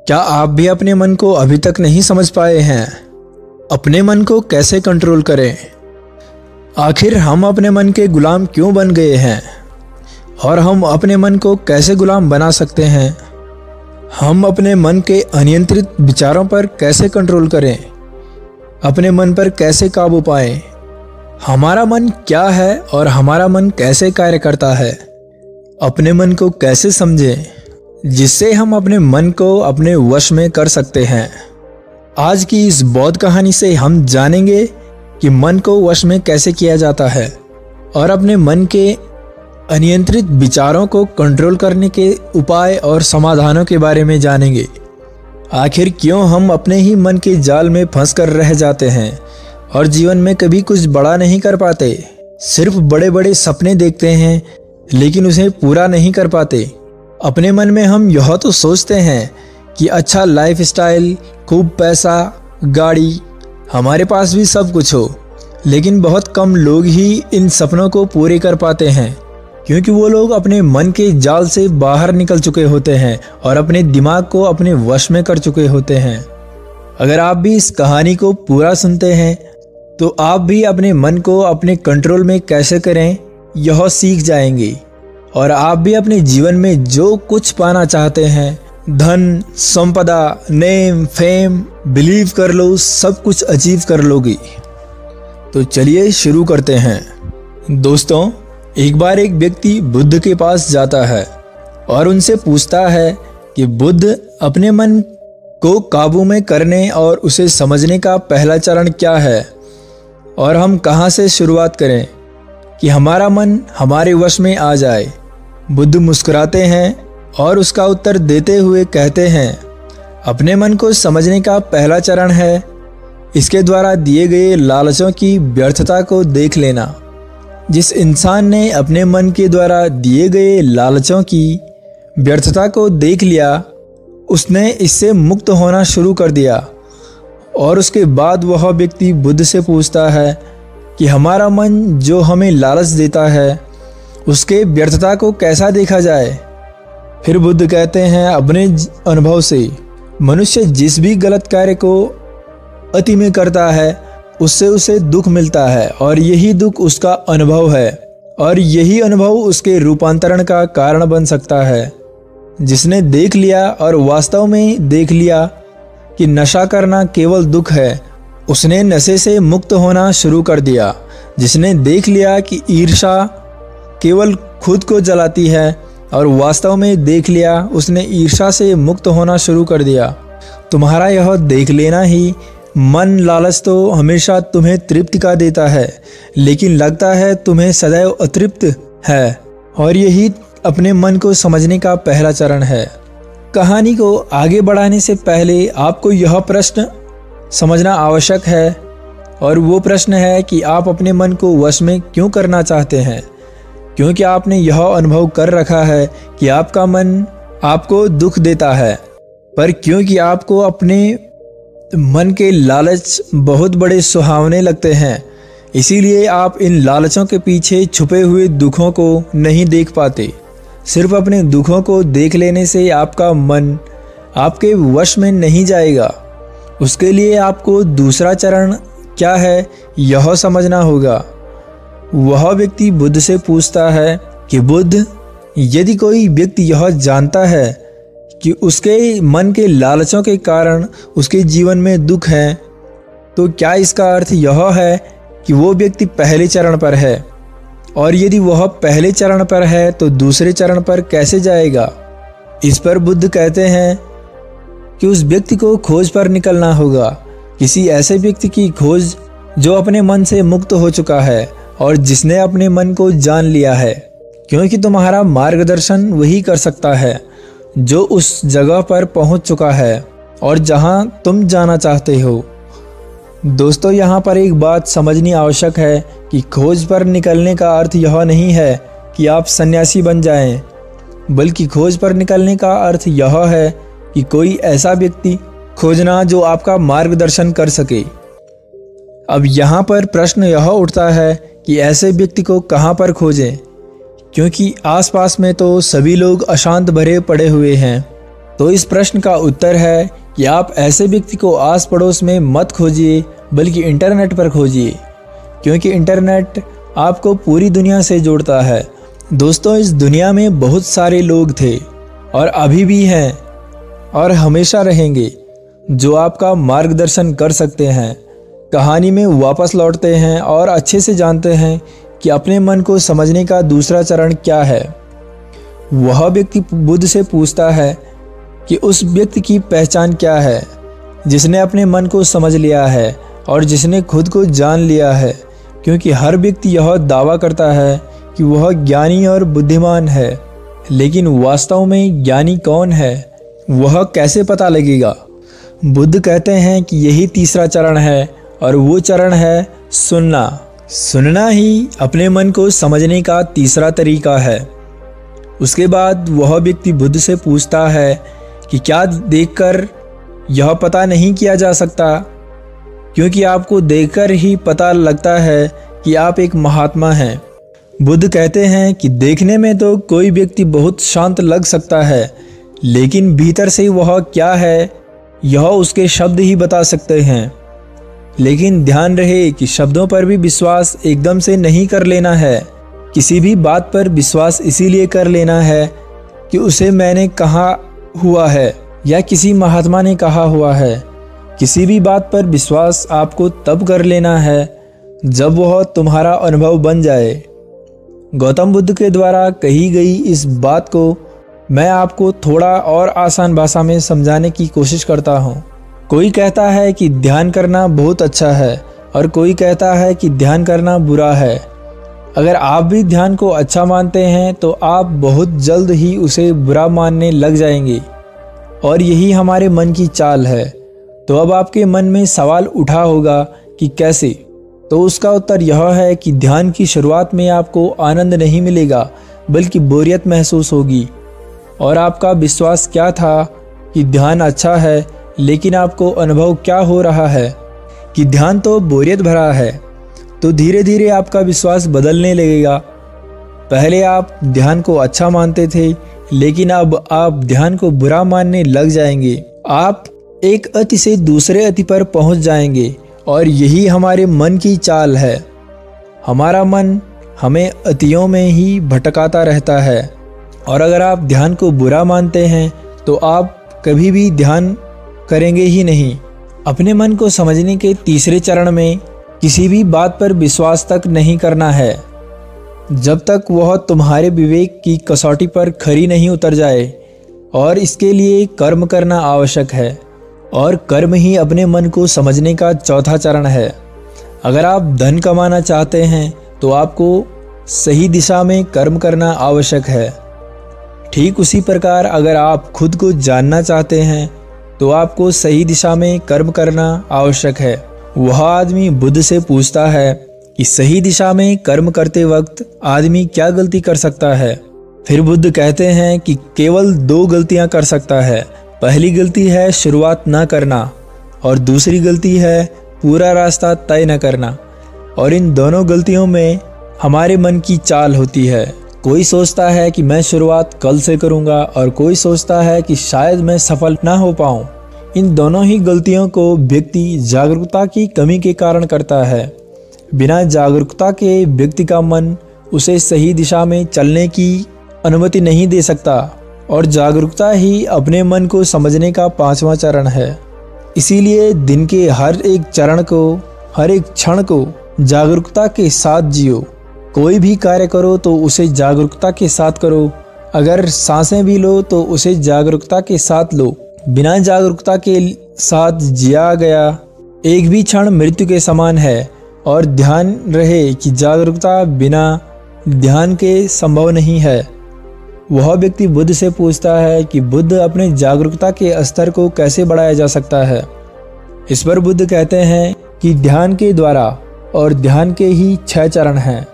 क्या आप भी अपने मन को अभी तक नहीं समझ पाए हैं? अपने मन को कैसे कंट्रोल करें? आखिर हम अपने मन के गुलाम क्यों बन गए हैं? और हम अपने मन को कैसे गुलाम बना सकते हैं? हम अपने मन के अनियंत्रित विचारों पर कैसे कंट्रोल करें? अपने मन पर कैसे काबू पाएं? हमारा मन क्या है और हमारा मन कैसे कार्य करता है? अपने मन को कैसे समझें जिससे हम अपने मन को अपने वश में कर सकते हैं? आज की इस बौद्ध कहानी से हम जानेंगे कि मन को वश में कैसे किया जाता है और अपने मन के अनियंत्रित विचारों को कंट्रोल करने के उपाय और समाधानों के बारे में जानेंगे। आखिर क्यों हम अपने ही मन के जाल में फंस कर रह जाते हैं और जीवन में कभी कुछ बड़ा नहीं कर पाते? सिर्फ बड़े बड़े सपने देखते हैं लेकिन उसे पूरा नहीं कर पाते। अपने मन में हम यह तो सोचते हैं कि अच्छा लाइफस्टाइल, खूब पैसा, गाड़ी, हमारे पास भी सब कुछ हो, लेकिन बहुत कम लोग ही इन सपनों को पूरे कर पाते हैं क्योंकि वो लोग अपने मन के जाल से बाहर निकल चुके होते हैं और अपने दिमाग को अपने वश में कर चुके होते हैं। अगर आप भी इस कहानी को पूरा सुनते हैं तो आप भी अपने मन को अपने कंट्रोल में कैसे करें यह सीख जाएंगे और आप भी अपने जीवन में जो कुछ पाना चाहते हैं, धन, संपदा, नेम, फेम, बिलीव कर लो, सब कुछ अचीव कर लोगे। तो चलिए शुरू करते हैं। दोस्तों, एक बार एक व्यक्ति बुद्ध के पास जाता है और उनसे पूछता है कि बुद्ध, अपने मन को काबू में करने और उसे समझने का पहला चरण क्या है और हम कहाँ से शुरुआत करें कि हमारा मन हमारे वश में आ जाए? बुद्ध मुस्कुराते हैं और उसका उत्तर देते हुए कहते हैं, अपने मन को समझने का पहला चरण है इसके द्वारा दिए गए लालचों की व्यर्थता को देख लेना। जिस इंसान ने अपने मन के द्वारा दिए गए लालचों की व्यर्थता को देख लिया, उसने इससे मुक्त होना शुरू कर दिया। और उसके बाद वह व्यक्ति बुद्ध से पूछता है कि हमारा मन जो हमें लालच देता है उसके व्यर्थता को कैसा देखा जाए? फिर बुद्ध कहते हैं, अपने अनुभव से मनुष्य जिस भी गलत कार्य को अति में करता है उससे उसे दुख मिलता है और यही दुख उसका अनुभव है और यही अनुभव उसके रूपांतरण का कारण बन सकता है। जिसने देख लिया और वास्तव में देख लिया कि नशा करना केवल दुख है, उसने नशे से मुक्त होना शुरू कर दिया। जिसने देख लिया कि ईर्ष्या केवल खुद को जलाती है और वास्तव में देख लिया, उसने ईर्ष्या से मुक्त होना शुरू कर दिया। तुम्हारा यह देख लेना ही मन लालच तो हमेशा तुम्हें तृप्ति का देता है, लेकिन लगता है तुम्हें सदैव अतृप्त है और यही अपने मन को समझने का पहला चरण है। कहानी को आगे बढ़ाने से पहले आपको यह प्रश्न समझना आवश्यक है और वो प्रश्न है कि आप अपने मन को वश में क्यों करना चाहते हैं? क्योंकि आपने यह अनुभव कर रखा है कि आपका मन आपको दुख देता है, पर क्योंकि आपको अपने मन के लालच बहुत बड़े सुहावने लगते हैं, इसीलिए आप इन लालचों के पीछे छुपे हुए दुखों को नहीं देख पाते। सिर्फ अपने दुखों को देख लेने से आपका मन आपके वश में नहीं जाएगा। उसके लिए आपको दूसरा चरण क्या है यह समझना होगा। वह व्यक्ति बुद्ध से पूछता है कि बुद्ध, यदि कोई व्यक्ति यह जानता है कि उसके मन के लालचों के कारण उसके जीवन में दुख है, तो क्या इसका अर्थ यह है कि वो व्यक्ति पहले चरण पर है? और यदि वह पहले चरण पर है तो दूसरे चरण पर कैसे जाएगा? इस पर बुद्ध कहते हैं कि उस व्यक्ति को खोज पर निकलना होगा, किसी ऐसे व्यक्ति की खोज जो अपने मन से मुक्त हो चुका है और जिसने अपने मन को जान लिया है, क्योंकि तुम्हारा मार्गदर्शन वही कर सकता है जो उस जगह पर पहुंच चुका है और जहां तुम जाना चाहते हो। दोस्तों, यहाँ पर एक बात समझनी आवश्यक है कि खोज पर निकलने का अर्थ यह नहीं है कि आप सन्यासी बन जाएं, बल्कि खोज पर निकलने का अर्थ यह है कि कोई ऐसा व्यक्ति खोजना जो आपका मार्गदर्शन कर सके। अब यहाँ पर प्रश्न यह उठता है कि ऐसे व्यक्ति को कहाँ पर खोजें, क्योंकि आसपास में तो सभी लोग अशांत भरे पड़े हुए हैं तो इस प्रश्न का उत्तर है कि आप ऐसे व्यक्ति को आस पड़ोस में मत खोजिए, बल्कि इंटरनेट पर खोजिए, क्योंकि इंटरनेट आपको पूरी दुनिया से जोड़ता है। दोस्तों, इस दुनिया में बहुत सारे लोग थे और अभी भी हैं और हमेशा रहेंगे जो आपका मार्गदर्शन कर सकते हैं, कहानी में वापस लौटते हैं और अच्छे से जानते हैं कि अपने मन को समझने का दूसरा चरण क्या है। वह व्यक्ति बुद्ध से पूछता है कि उस व्यक्ति की पहचान क्या है जिसने अपने मन को समझ लिया है और जिसने खुद को जान लिया है, क्योंकि हर व्यक्ति यह दावा करता है कि वह ज्ञानी और बुद्धिमान है, लेकिन वास्तव में ज्ञानी कौन है, वह कैसे पता लगेगा। बुद्ध कहते हैं कि यही तीसरा चरण है और वो चरण है सुनना। सुनना ही अपने मन को समझने का तीसरा तरीका है। उसके बाद वह व्यक्ति बुद्ध से पूछता है कि क्या देखकर यह पता नहीं किया जा सकता, क्योंकि आपको देखकर ही पता लगता है कि आप एक महात्मा हैं। बुद्ध कहते हैं कि देखने में तो कोई व्यक्ति बहुत शांत लग सकता है, लेकिन भीतर से वह क्या है यह उसके शब्द ही बता सकते हैं। लेकिन ध्यान रहे कि शब्दों पर भी विश्वास एकदम से नहीं कर लेना है। किसी भी बात पर विश्वास इसीलिए कर लेना है कि उसे मैंने कहा हुआ है या किसी महात्मा ने कहा हुआ है। किसी भी बात पर विश्वास आपको तब कर लेना है जब वह तुम्हारा अनुभव बन जाए। गौतम बुद्ध के द्वारा कही गई इस बात को मैं आपको थोड़ा और आसान भाषा में समझाने की कोशिश करता हूँ। कोई कहता है कि ध्यान करना बहुत अच्छा है और कोई कहता है कि ध्यान करना बुरा है। अगर आप भी ध्यान को अच्छा मानते हैं तो आप बहुत जल्द ही उसे बुरा मानने लग जाएंगे, और यही हमारे मन की चाल है। तो अब आपके मन में सवाल उठा होगा कि कैसे? तो उसका उत्तर यह है कि ध्यान की शुरुआत में आपको आनंद नहीं मिलेगा, बल्कि बोरियत महसूस होगी। और आपका विश्वास क्या था कि ध्यान अच्छा है, लेकिन आपको अनुभव क्या हो रहा है कि ध्यान तो बोरियत भरा है। तो धीरे धीरे आपका विश्वास बदलने लगेगा। पहले आप ध्यान को अच्छा मानते थे, लेकिन अब आप ध्यान को बुरा मानने लग जाएंगे। आप एक अति से दूसरे अति पर पहुंच जाएंगे, और यही हमारे मन की चाल है। हमारा मन हमें अतियों में ही भटकाता रहता है, और अगर आप ध्यान को बुरा मानते हैं तो आप कभी भी ध्यान करेंगे ही नहीं। अपने मन को समझने के तीसरे चरण में किसी भी बात पर विश्वास तक नहीं करना है जब तक वह तुम्हारे विवेक की कसौटी पर खरी नहीं उतर जाए, और इसके लिए कर्म करना आवश्यक है, और कर्म ही अपने मन को समझने का चौथा चरण है। अगर आप धन कमाना चाहते हैं तो आपको सही दिशा में कर्म करना आवश्यक है। ठीक उसी प्रकार अगर आप खुद को जानना चाहते हैं तो आपको सही दिशा में कर्म करना आवश्यक है। वह आदमी बुद्ध से पूछता है कि सही दिशा में कर्म करते वक्त आदमी क्या गलती कर सकता है। फिर बुद्ध कहते हैं कि केवल 2 गलतियां कर सकता है। पहली गलती है शुरुआत न करना, और दूसरी गलती है पूरा रास्ता तय न करना। और इन दोनों गलतियों में हमारे मन की चाल होती है। कोई सोचता है कि मैं शुरुआत कल से करूंगा, और कोई सोचता है कि शायद मैं सफल ना हो पाऊं। इन दोनों ही गलतियों को व्यक्ति जागरूकता की कमी के कारण करता है। बिना जागरूकता के व्यक्ति का मन उसे सही दिशा में चलने की अनुमति नहीं दे सकता, और जागरूकता ही अपने मन को समझने का 5वां चरण है। इसीलिए दिन के हर एक चरण को, हर एक क्षण को जागरूकता के साथ जियो। कोई भी कार्य करो तो उसे जागरूकता के साथ करो। अगर सांसें भी लो तो उसे जागरूकता के साथ लो। बिना जागरूकता के साथ जिया गया एक भी क्षण मृत्यु के समान है, और ध्यान रहे कि जागरूकता बिना ध्यान के संभव नहीं है। वह व्यक्ति बुद्ध से पूछता है कि बुद्ध अपने जागरूकता के स्तर को कैसे बढ़ाया जा सकता है। इस पर बुद्ध कहते हैं कि ध्यान के द्वारा, और ध्यान के ही 6 चरण हैं।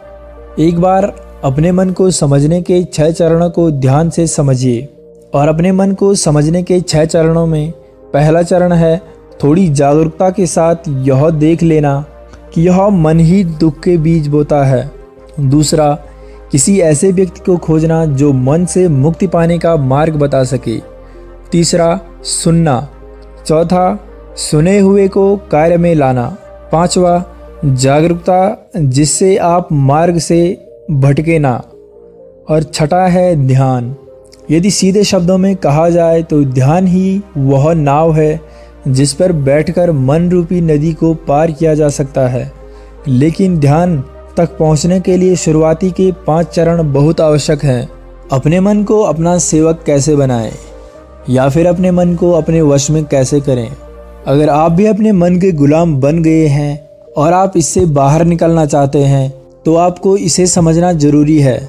एक बार अपने मन को समझने के 6 चरणों को ध्यान से समझिए। और अपने मन को समझने के 6 चरणों में पहला चरण है थोड़ी जागरूकता के साथ यह देख लेना कि यह मन ही दुख के बीज बोता है। दूसरा, किसी ऐसे व्यक्ति को खोजना जो मन से मुक्ति पाने का मार्ग बता सके। तीसरा, सुनना। चौथा, सुने हुए को कार्य में लाना। पांचवा, जागरूकता जिससे आप मार्ग से भटके ना। और छठा है ध्यान। यदि सीधे शब्दों में कहा जाए तो ध्यान ही वह नाव है जिस पर बैठकर मन रूपी नदी को पार किया जा सकता है। लेकिन ध्यान तक पहुंचने के लिए शुरुआती के 5 चरण बहुत आवश्यक हैं। अपने मन को अपना सेवक कैसे बनाएं, या फिर अपने मन को अपने वश में कैसे करें। अगर आप भी अपने मन के गुलाम बन गए हैं और आप इससे बाहर निकलना चाहते हैं तो आपको इसे समझना जरूरी है।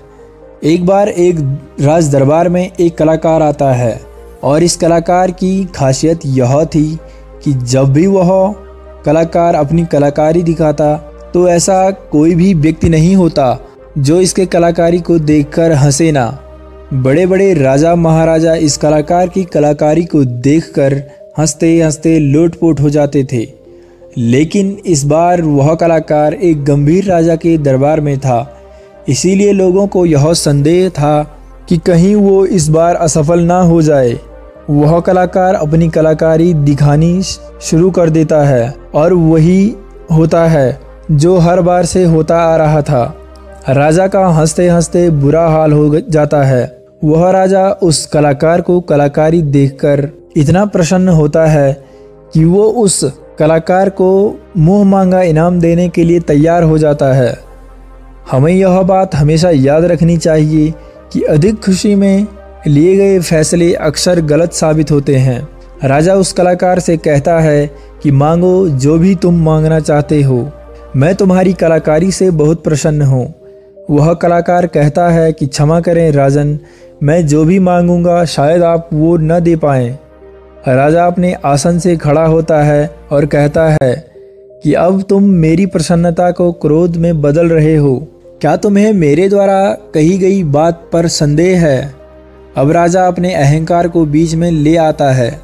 एक बार एक राज दरबार में एक कलाकार आता है और इस कलाकार की खासियत यह थी कि जब भी वह कलाकार अपनी कलाकारी दिखाता तो ऐसा कोई भी व्यक्ति नहीं होता जो इसके कलाकारी को देखकर हंसे ना। बड़े बड़े राजा महाराजा इस कलाकार की कलाकारी को देखकर हंसते हंसते लोटपोट हो जाते थे। लेकिन इस बार वह कलाकार एक गंभीर राजा के दरबार में था, इसीलिए लोगों को यह संदेह था कि कहीं वो इस बार असफल ना हो जाए। वह कलाकार अपनी कलाकारी दिखानी शुरू कर देता है और वही होता है जो हर बार से होता आ रहा था। राजा का हंसते हंसते बुरा हाल हो जाता है। वह राजा उस कलाकार को कलाकारी देखकर इतना प्रसन्न होता है कि वो उस कलाकार को मुंह मांगा इनाम देने के लिए तैयार हो जाता है। हमें यह बात हमेशा याद रखनी चाहिए कि अधिक खुशी में लिए गए फैसले अक्सर गलत साबित होते हैं। राजा उस कलाकार से कहता है कि मांगो जो भी तुम मांगना चाहते हो, मैं तुम्हारी कलाकारी से बहुत प्रसन्न हूँ। वह कलाकार कहता है कि क्षमा करें राजन, मैं जो भी मांगूंगा शायद आप वो न दे पाएं। राजा अपने आसन से खड़ा होता है और कहता है कि अब तुम मेरी प्रसन्नता को क्रोध में बदल रहे हो। क्या तुम्हें मेरे द्वारा कही गई बात पर संदेह है? अब राजा अपने अहंकार को बीच में ले आता है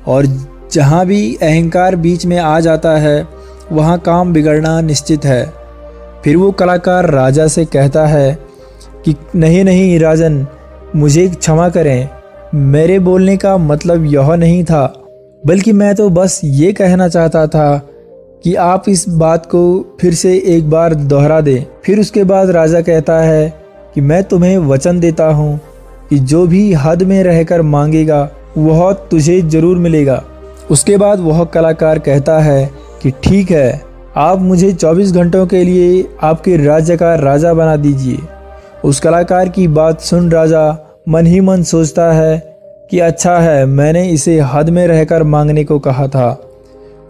और जहाँ भी अहंकार बीच में आ जाता है वहाँ काम बिगड़ना निश्चित है। फिर वो कलाकार राजा से कहता है कि नहीं नहीं राजन, मुझे क्षमा करें, मेरे बोलने का मतलब यह नहीं था, बल्कि मैं तो बस ये कहना चाहता था कि आप इस बात को फिर से एक बार दोहरा दें। फिर उसके बाद राजा कहता है कि मैं तुम्हें वचन देता हूँ कि जो भी हद में रहकर मांगेगा वह तुझे जरूर मिलेगा। उसके बाद वह कलाकार कहता है कि ठीक है, आप मुझे 24 घंटों के लिए आपके राज्य का राजा बना दीजिए। उस कलाकार की बात सुन राजा मन ही मन सोचता है कि अच्छा है, मैंने इसे हद में रहकर मांगने को कहा था,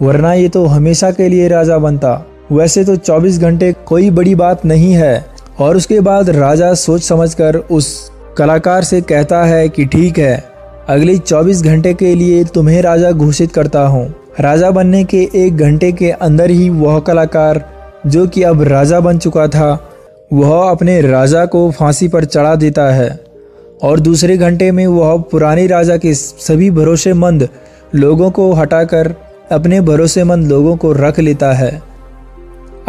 वरना ये तो हमेशा के लिए राजा बनता। वैसे तो 24 घंटे कोई बड़ी बात नहीं है। और उसके बाद राजा सोच समझकर उस कलाकार से कहता है कि ठीक है, अगले 24 घंटे के लिए तुम्हें राजा घोषित करता हूँ। राजा बनने के 1 घंटे के अंदर ही वह कलाकार, जो कि अब राजा बन चुका था, वह अपने राजा को फांसी पर चढ़ा देता है और दूसरे घंटे में वह पुराने राजा के सभी भरोसेमंद लोगों को हटाकर अपने भरोसेमंद लोगों को रख लेता है।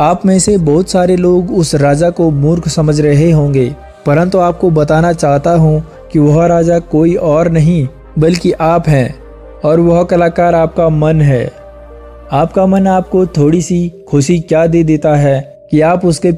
आप में से बहुत सारे लोग उस राजा को मूर्ख समझ रहे होंगे, परंतु आपको बताना चाहता हूँ कि वह राजा कोई और नहीं बल्कि आप हैं और वह कलाकार आपका मन है। आपका मन आपको थोड़ी सी खुशी क्या दे देता है कि आप उसके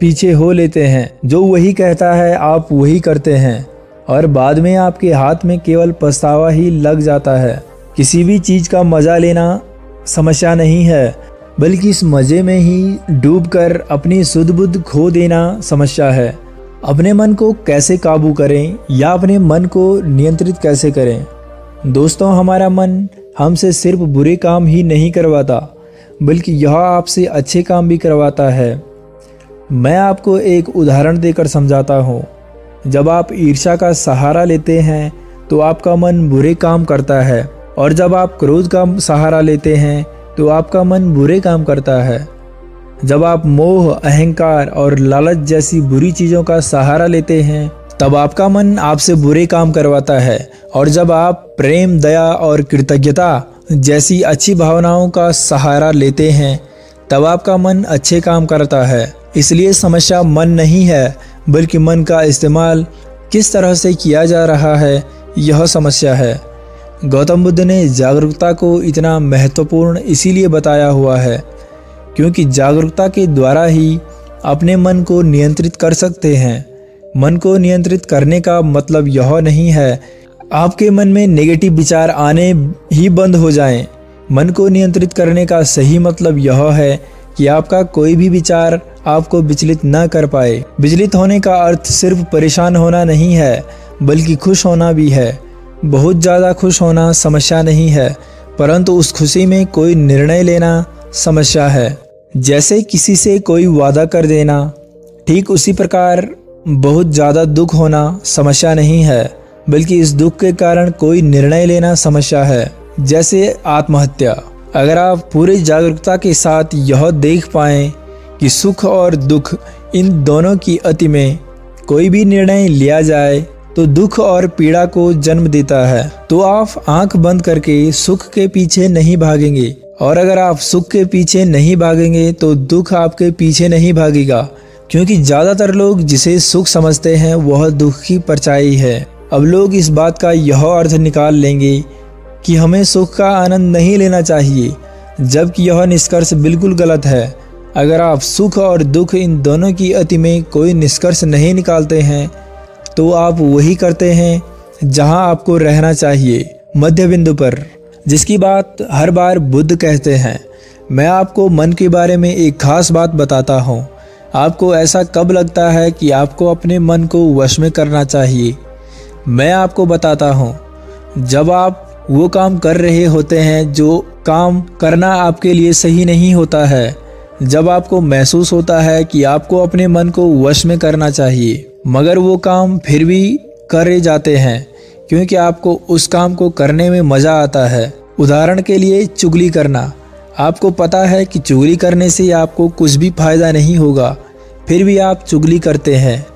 पीछे हो लेते हैं। जो वही कहता है आप वही करते हैं और बाद में आपके हाथ में केवल पछतावा ही लग जाता है। किसी भी चीज़ का मज़ा लेना समस्या नहीं है, बल्कि इस मज़े में ही डूबकर अपनी सुध बुद्ध खो देना समस्या है। अपने मन को कैसे काबू करें या अपने मन को नियंत्रित कैसे करें? दोस्तों, हमारा मन हमसे सिर्फ बुरे काम ही नहीं करवाता, बल्कि यह आपसे अच्छे काम भी करवाता है। मैं आपको एक उदाहरण देकर समझाता हूँ। जब आप ईर्ष्या का सहारा लेते हैं तो आपका मन बुरे काम करता है, और जब आप क्रोध का सहारा लेते हैं तो आपका मन बुरे काम करता है। जब आप मोह, अहंकार और लालच जैसी बुरी चीज़ों का सहारा लेते हैं तब आपका मन आपसे बुरे काम करवाता है, और जब आप प्रेम, दया और कृतज्ञता जैसी अच्छी भावनाओं का सहारा लेते हैं तब आपका मन अच्छे काम करता है। इसलिए समस्या मन नहीं है, बल्कि मन का इस्तेमाल किस तरह से किया जा रहा है, यह समस्या है। गौतम बुद्ध ने जागरूकता को इतना महत्वपूर्ण इसीलिए बताया हुआ है क्योंकि जागरूकता के द्वारा ही अपने मन को नियंत्रित कर सकते हैं। मन को नियंत्रित करने का मतलब यह नहीं है आपके मन में नेगेटिव विचार आने ही बंद हो जाएं। मन को नियंत्रित करने का सही मतलब यह है कि आपका कोई भी विचार आपको विचलित न कर पाए। विचलित होने का अर्थ सिर्फ परेशान होना नहीं है बल्कि खुश होना भी है। बहुत ज़्यादा खुश होना समस्या नहीं है, परंतु उस खुशी में कोई निर्णय लेना समस्या है। जैसे किसी से कोई वादा कर देना, ठीक उसी प्रकार बहुत ज़्यादा दुख होना समस्या नहीं है बल्कि इस दुख के कारण कोई निर्णय लेना समस्या है। जैसे आत्महत्या। अगर आप पूरी जागरूकता के साथ यह देख पाएं कि सुख और दुख इन दोनों की अति में कोई भी निर्णय लिया जाए तो दुख और पीड़ा को जन्म देता है, तो आप आंख बंद करके सुख के पीछे नहीं भागेंगे। और अगर आप सुख के पीछे नहीं भागेंगे तो दुख आपके पीछे नहीं भागेगा, क्योंकि ज़्यादातर लोग जिसे सुख समझते हैं वह दुख की परछाई है। अब लोग इस बात का यह अर्थ निकाल लेंगे कि हमें सुख का आनंद नहीं लेना चाहिए, जबकि यह निष्कर्ष बिल्कुल गलत है। अगर आप सुख और दुख इन दोनों की अति में कोई निष्कर्ष नहीं निकालते हैं तो आप वही करते हैं जहां आपको रहना चाहिए, मध्य बिंदु पर, जिसकी बात हर बार बुद्ध कहते हैं। मैं आपको मन के बारे में एक खास बात बताता हूँ। आपको ऐसा कब लगता है कि आपको अपने मन को वश में करना चाहिए? मैं आपको बताता हूँ, जब आप वो काम कर रहे होते हैं जो काम करना आपके लिए सही नहीं होता है, जब आपको महसूस होता है कि आपको अपने मन को वश में करना चाहिए मगर वो काम फिर भी करे जाते हैं क्योंकि आपको उस काम को करने में मज़ा आता है। उदाहरण के लिए चुगली करना। आपको पता है कि चुगली करने से आपको कुछ भी फायदा नहीं होगा, फिर भी आप चुगली करते हैं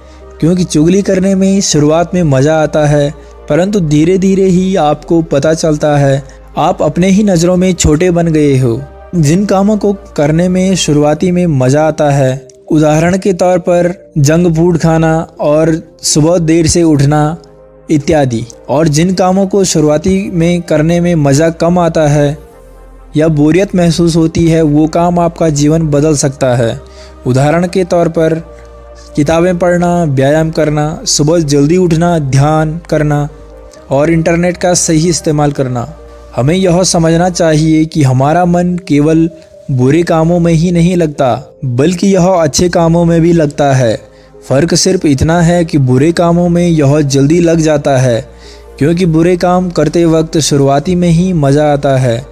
क्योंकि चुगली करने में शुरुआत में मज़ा आता है, परंतु धीरे धीरे ही आपको पता चलता है आप अपने ही नज़रों में छोटे बन गए हो। जिन कामों को करने में शुरुआती में मज़ा आता है, उदाहरण के तौर पर जंक फूड खाना और सुबह देर से उठना इत्यादि, और जिन कामों को शुरुआती में करने में मज़ा कम आता है या बोरियत महसूस होती है, वो काम आपका जीवन बदल सकता है। उदाहरण के तौर पर किताबें पढ़ना, व्यायाम करना, सुबह जल्दी उठना, ध्यान करना और इंटरनेट का सही इस्तेमाल करना। हमें यह समझना चाहिए कि हमारा मन केवल बुरे कामों में ही नहीं लगता बल्कि यह अच्छे कामों में भी लगता है। फ़र्क सिर्फ इतना है कि बुरे कामों में यह जल्दी लग जाता है क्योंकि बुरे काम करते वक्त शुरुआती में ही मज़ा आता है,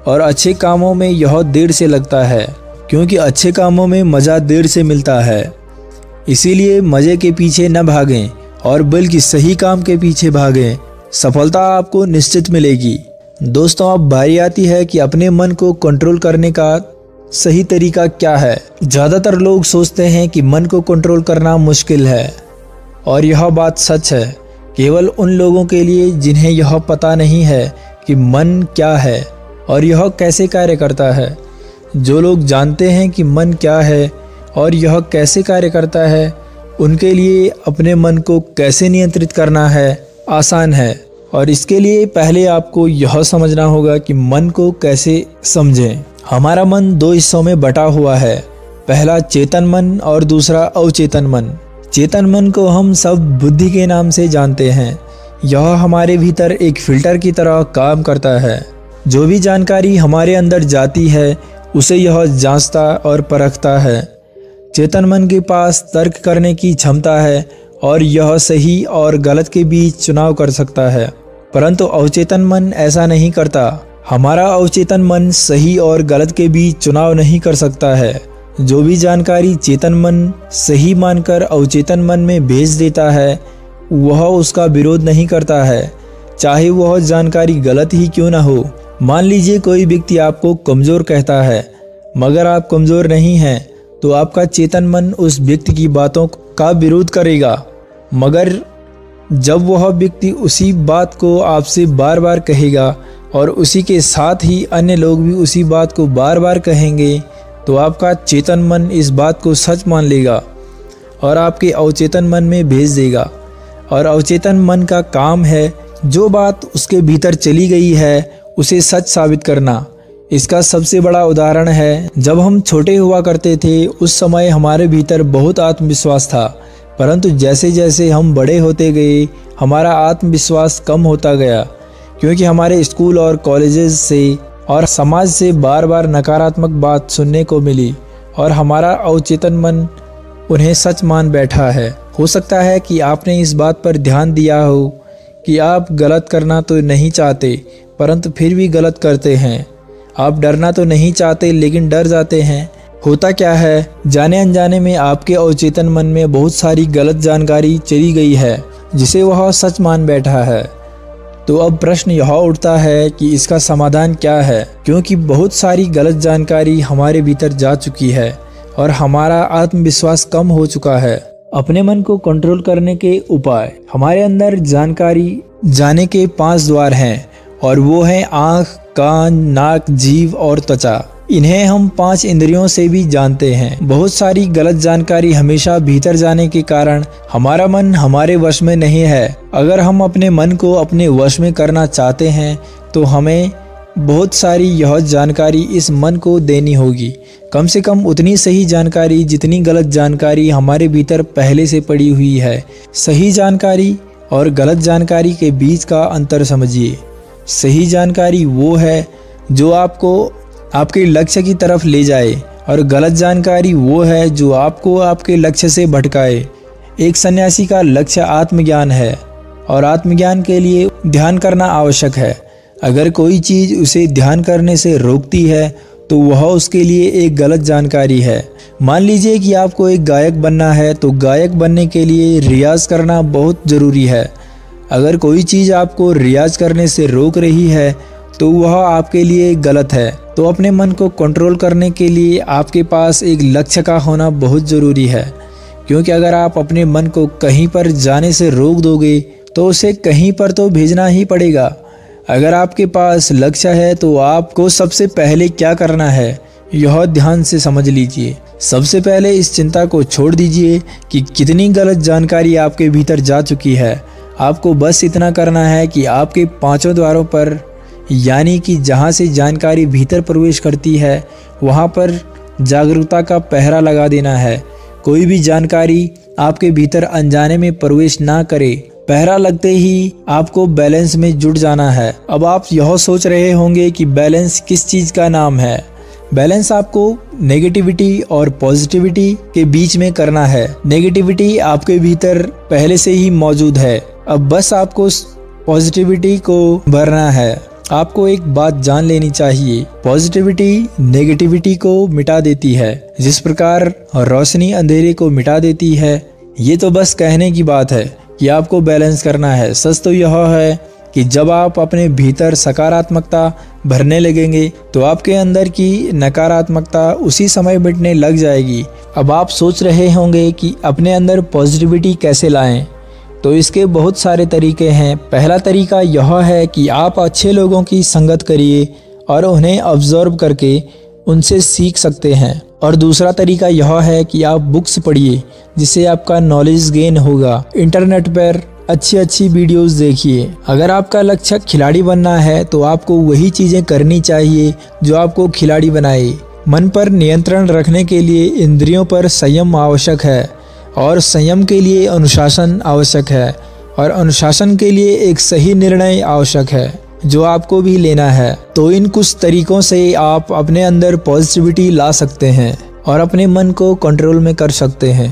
और अच्छे कामों में यह देर से लगता है क्योंकि अच्छे कामों में मज़ा देर से मिलता है। इसीलिए मज़े के पीछे न भागें और बल्कि सही काम के पीछे भागें। सफलता आपको निश्चित मिलेगी। दोस्तों, अब बारी आती है कि अपने मन को कंट्रोल करने का सही तरीका क्या है। ज़्यादातर लोग सोचते हैं कि मन को कंट्रोल करना मुश्किल है, और यह बात सच है केवल उन लोगों के लिए जिन्हें यह पता नहीं है कि मन क्या है और यह कैसे कार्य करता है। जो लोग जानते हैं कि मन क्या है और यह कैसे कार्य करता है, उनके लिए अपने मन को कैसे नियंत्रित करना है आसान है। और इसके लिए पहले आपको यह समझना होगा कि मन को कैसे समझें। हमारा मन दो हिस्सों में बटा हुआ है, पहला चेतन मन और दूसरा अवचेतन मन। चेतन मन को हम सब बुद्धि के नाम से जानते हैं। यह हमारे भीतर एक फिल्टर की तरह काम करता है। जो भी जानकारी हमारे अंदर जाती है उसे यह जांचता और परखता है। चेतन मन के पास तर्क करने की क्षमता है और यह सही और गलत के बीच चुनाव कर सकता है, परंतु अवचेतन मन ऐसा नहीं करता। हमारा अवचेतन मन सही और गलत के बीच चुनाव नहीं कर सकता है। जो भी जानकारी चेतन मन सही मानकर अवचेतन मन में भेज देता है वह उसका विरोध नहीं करता है, चाहे वह जानकारी गलत ही क्यों ना हो। मान लीजिए कोई व्यक्ति आपको कमज़ोर कहता है, मगर आप कमज़ोर नहीं हैं, तो आपका चेतन मन उस व्यक्ति की बातों का विरोध करेगा। मगर जब वह व्यक्ति उसी बात को आपसे बार बार कहेगा और उसी के साथ ही अन्य लोग भी उसी बात को बार बार कहेंगे, तो आपका चेतन मन इस बात को सच मान लेगा और आपके अवचेतन मन में भेज देगा। और अवचेतन मन का काम है जो बात उसके भीतर चली गई है उसे सच साबित करना। इसका सबसे बड़ा उदाहरण है, जब हम छोटे हुआ करते थे उस समय हमारे भीतर बहुत आत्मविश्वास था, परंतु जैसे जैसे हम बड़े होते गए हमारा आत्मविश्वास कम होता गया, क्योंकि हमारे स्कूल और कॉलेजेस से और समाज से बार बार नकारात्मक बात सुनने को मिली और हमारा अवचेतन मन उन्हें सच मान बैठा है। हो सकता है कि आपने इस बात पर ध्यान दिया हो कि आप गलत करना तो नहीं चाहते परंतु फिर भी गलत करते हैं। आप डरना तो नहीं चाहते लेकिन डर जाते हैं। होता क्या है, जाने अनजाने में आपके अवचेतन मन में बहुत सारी गलत जानकारी चली गई है जिसे वह सच मान बैठा है। तो अब प्रश्न यह उठता है कि इसका समाधान क्या है, क्योंकि बहुत सारी गलत जानकारी हमारे भीतर जा चुकी है और हमारा आत्मविश्वास कम हो चुका है। अपने मन को कंट्रोल करने के उपाय। हमारे अंदर जानकारी जाने के 5 द्वार हैं और वो हैं आँख, कान, नाक, जीभ और त्वचा। इन्हें हम 5 इंद्रियों से भी जानते हैं। बहुत सारी गलत जानकारी हमेशा भीतर जाने के कारण हमारा मन हमारे वश में नहीं है। अगर हम अपने मन को अपने वश में करना चाहते हैं तो हमें बहुत सारी यह जानकारी इस मन को देनी होगी, कम से कम उतनी सही जानकारी जितनी गलत जानकारी हमारे भीतर पहले से पड़ी हुई है। सही जानकारी और गलत जानकारी के बीच का अंतर समझिए। सही जानकारी वो है जो आपको आपके लक्ष्य की तरफ ले जाए और गलत जानकारी वो है जो आपको आपके लक्ष्य से भटकाए। एक सन्यासी का लक्ष्य आत्मज्ञान है और आत्मज्ञान के लिए ध्यान करना आवश्यक है। अगर कोई चीज़ उसे ध्यान करने से रोकती है तो वह उसके लिए एक गलत जानकारी है। मान लीजिए कि आपको एक गायक बनना है तो गायक बनने के लिए रियाज करना बहुत ज़रूरी है। अगर कोई चीज़ आपको रियाज करने से रोक रही है तो वह आपके लिए गलत है। तो अपने मन को कंट्रोल करने के लिए आपके पास एक लक्ष्य का होना बहुत ज़रूरी है, क्योंकि अगर आप अपने मन को कहीं पर जाने से रोक दोगे तो उसे कहीं पर तो भेजना ही पड़ेगा। अगर आपके पास लक्ष्य है तो आपको सबसे पहले क्या करना है यह ध्यान से समझ लीजिए। सबसे पहले इस चिंता को छोड़ दीजिए कि कितनी गलत जानकारी आपके भीतर जा चुकी है। आपको बस इतना करना है कि आपके 5 द्वारों पर, यानी कि जहाँ से जानकारी भीतर प्रवेश करती है वहाँ पर जागरूकता का पहरा लगा देना है। कोई भी जानकारी आपके भीतर अनजाने में प्रवेश ना करे। पहरा लगते ही आपको बैलेंस में जुट जाना है। अब आप यह सोच रहे होंगे कि बैलेंस किस चीज़ का नाम है। बैलेंस आपको नेगेटिविटी और पॉजिटिविटी के बीच में करना है। नेगेटिविटी आपके भीतर पहले से ही मौजूद है, अब बस आपको पॉजिटिविटी को भरना है। आपको एक बात जान लेनी चाहिए, पॉजिटिविटी नेगेटिविटी को मिटा देती है जिस प्रकार रोशनी अंधेरे को मिटा देती है। ये तो बस कहने की बात है कि आपको बैलेंस करना है। सच तो यह है कि जब आप अपने भीतर सकारात्मकता भरने लगेंगे तो आपके अंदर की नकारात्मकता उसी समय मिटने लग जाएगी। अब आप सोच रहे होंगे कि अपने अंदर पॉजिटिविटी कैसे लाएं, तो इसके बहुत सारे तरीके हैं। पहला तरीका यह है कि आप अच्छे लोगों की संगत करिए और उन्हें ऑब्जर्व करके उनसे सीख सकते हैं। और दूसरा तरीका यह है कि आप बुक्स पढ़िए जिससे आपका नॉलेज गेन होगा। इंटरनेट पर अच्छी वीडियोस देखिए। अगर आपका लक्ष्य खिलाड़ी बनना है तो आपको वही चीज़ें करनी चाहिए जो आपको खिलाड़ी बनाए। मन पर नियंत्रण रखने के लिए इंद्रियों पर संयम आवश्यक है और संयम के लिए अनुशासन आवश्यक है और अनुशासन के लिए एक सही निर्णय आवश्यक है जो आपको भी लेना है। तो इन कुछ तरीकों से आप अपने अंदर पॉजिटिविटी ला सकते हैं और अपने मन को कंट्रोल में कर सकते हैं।